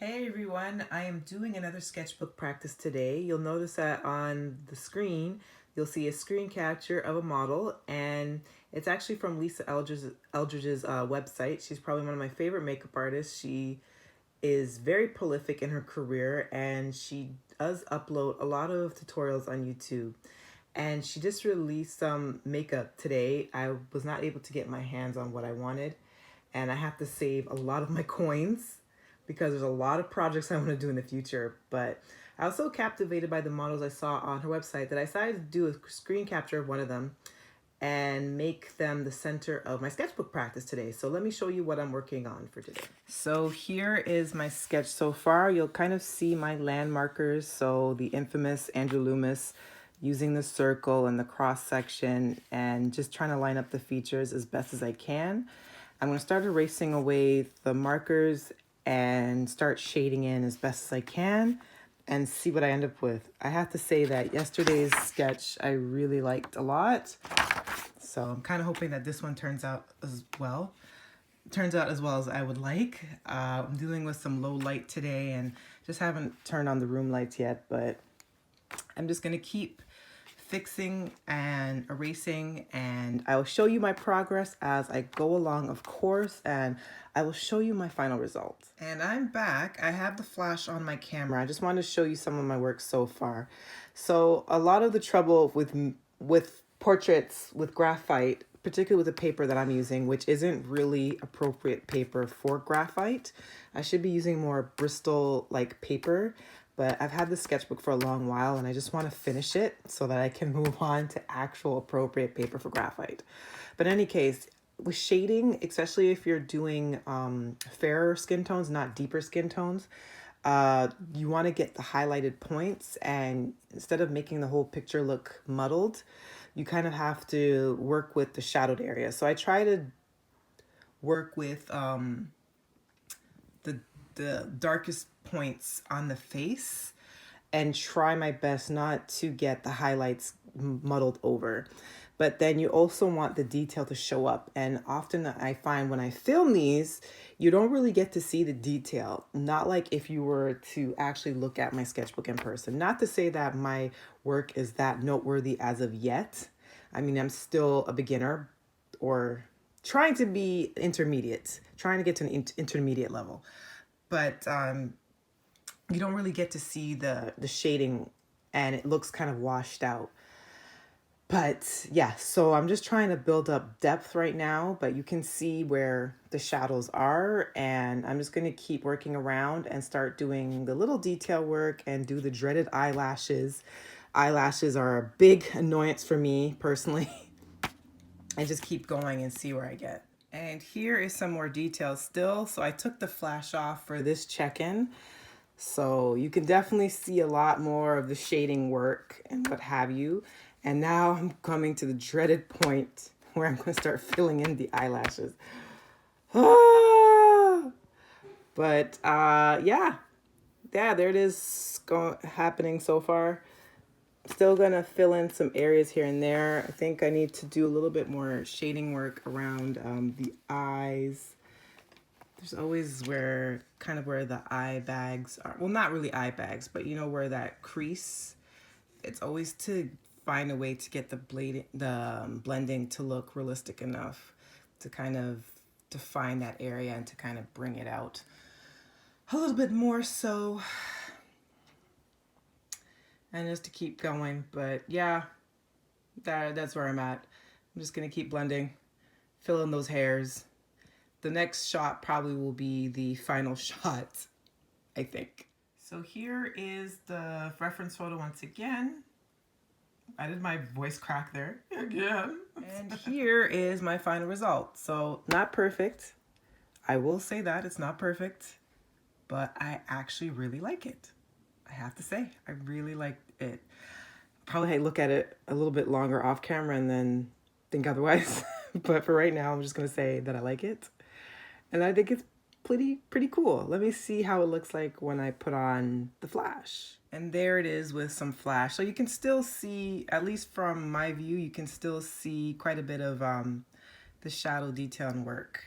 Hey everyone, I am doing another sketchbook practice today. You'll notice that on the screen, you'll see a screen capture of a model, and it's actually from Lisa Eldridge's website. She's probably one of my favorite makeup artists. She is very prolific in her career, and she does upload a lot of tutorials on YouTube. And she just released some makeup today. I was not able to get my hands on what I wanted, and I have to save a lot of my coins because there's a lot of projects I want to do in the future. But I was so captivated by the models I saw on her website that I decided to do a screen capture of one of them and make them the center of my sketchbook practice today. So let me show you what I'm working on for today. So here is my sketch so far. You'll kind of see my landmarkers. So the infamous Andrew Loomis, using the circle and the cross section and just trying to line up the features as best as I can. I'm going to start erasing away the markers and start shading in as best as I can and see what I end up with. I have to say that yesterday's sketch I really liked a lot. So I'm kind of hoping that this one turns out as well as I would like. I'm dealing with some low light today and just haven't turned on the room lights yet, but I'm just going to keep fixing and erasing, and I will show you my progress as I go along, of course, and I will show you my final results. And I'm back. I have the flash on my camera. I just wanted to show you some of my work so far. So a lot of the trouble with portraits with graphite, particularly with the paper that I'm using, which isn't really appropriate paper for graphite. I should be using more Bristol like paper, but I've had this sketchbook for a long while and I just want to finish it so that I can move on to actual appropriate paper for graphite. But in any case, with shading, especially if you're doing fairer skin tones, not deeper skin tones, you want to get the highlighted points, and instead of making the whole picture look muddled, you kind of have to work with the shadowed area. So I try to work with the darkest points on the face and try my best not to get the highlights muddled over. But then you also want the detail to show up. And often I find when I film these, you don't really get to see the detail. Not like if you were to actually look at my sketchbook in person. Not to say that my work is that noteworthy as of yet. I mean, I'm still a beginner or trying to be intermediate, trying to get to an intermediate level. But you don't really get to see the shading, and it looks kind of washed out. But yeah, so I'm just trying to build up depth right now, but you can see where the shadows are, and I'm just going to keep working around and start doing the little detail work and do the dreaded eyelashes. Eyelashes are a big annoyance for me personally. And just keep going and see where I get. And here is some more details still. So I took the flash off for this check-in. So you can definitely see a lot more of the shading work and what have you. And now I'm coming to the dreaded point where I'm going to start filling in the eyelashes. But yeah, there it is happening so far. Still gonna fill in some areas here and there. I think I need to do a little bit more shading work around the eyes. There's always where the eye bags are. Well, not really eye bags, but you know where that crease. It's always to find a way to get the blending to look realistic enough to kind of define that area and to kind of bring it out a little bit more so. And just to keep going. But yeah, that's where I'm at. I'm just gonna keep blending, fill in those hairs. The next shot probably will be the final shot, I think. So here is the reference photo once again. I did my voice crack there again. And here is my final result. So not perfect. I will say that it's not perfect, but I actually really like it. I have to say, I really like it. Probably look at it a little bit longer off camera and then think otherwise. But for right now, I'm just gonna say that I like it. And I think it's pretty cool. Let me see how it looks like when I put on the flash. And there it is with some flash. So you can still see, at least from my view, you can still see quite a bit of the shadow detail and work.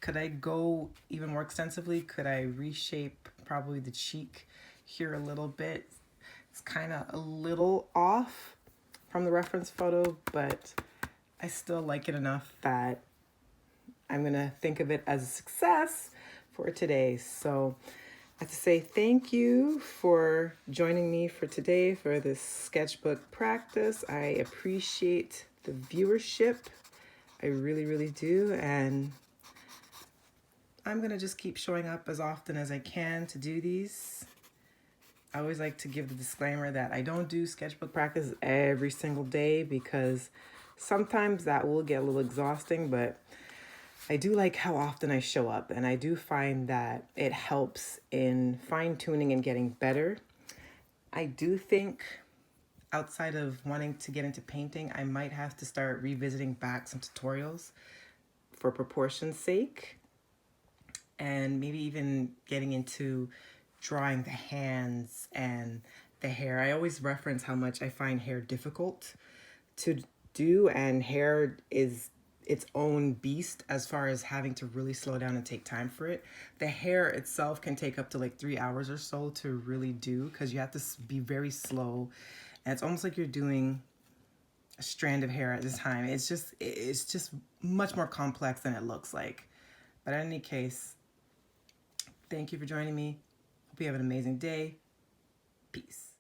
Could I go even more extensively? Could I reshape probably the cheek here a little bit. It's kind of a little off from the reference photo, but I still like it enough that I'm going to think of it as a success for today. So I have to say thank you for joining me for today for this sketchbook practice. I appreciate the viewership. I really, really do. And I'm going to just keep showing up as often as I can to do these. I always like to give the disclaimer that I don't do sketchbook practice every single day because sometimes that will get a little exhausting, but I do like how often I show up, and I do find that it helps in fine-tuning and getting better. I do think outside of wanting to get into painting, I might have to start revisiting back some tutorials for proportion's sake, and maybe even getting into drawing the hands and the hair. I always reference how much I find hair difficult to do, and hair is its own beast as far as having to really slow down and take time for it. The hair itself can take up to like 3 hours or so to really do because you have to be very slow, and it's almost like you're doing a strand of hair at a time. It's just much more complex than it looks like. But in any case, thank you for joining me. Hope you have an amazing day. Peace.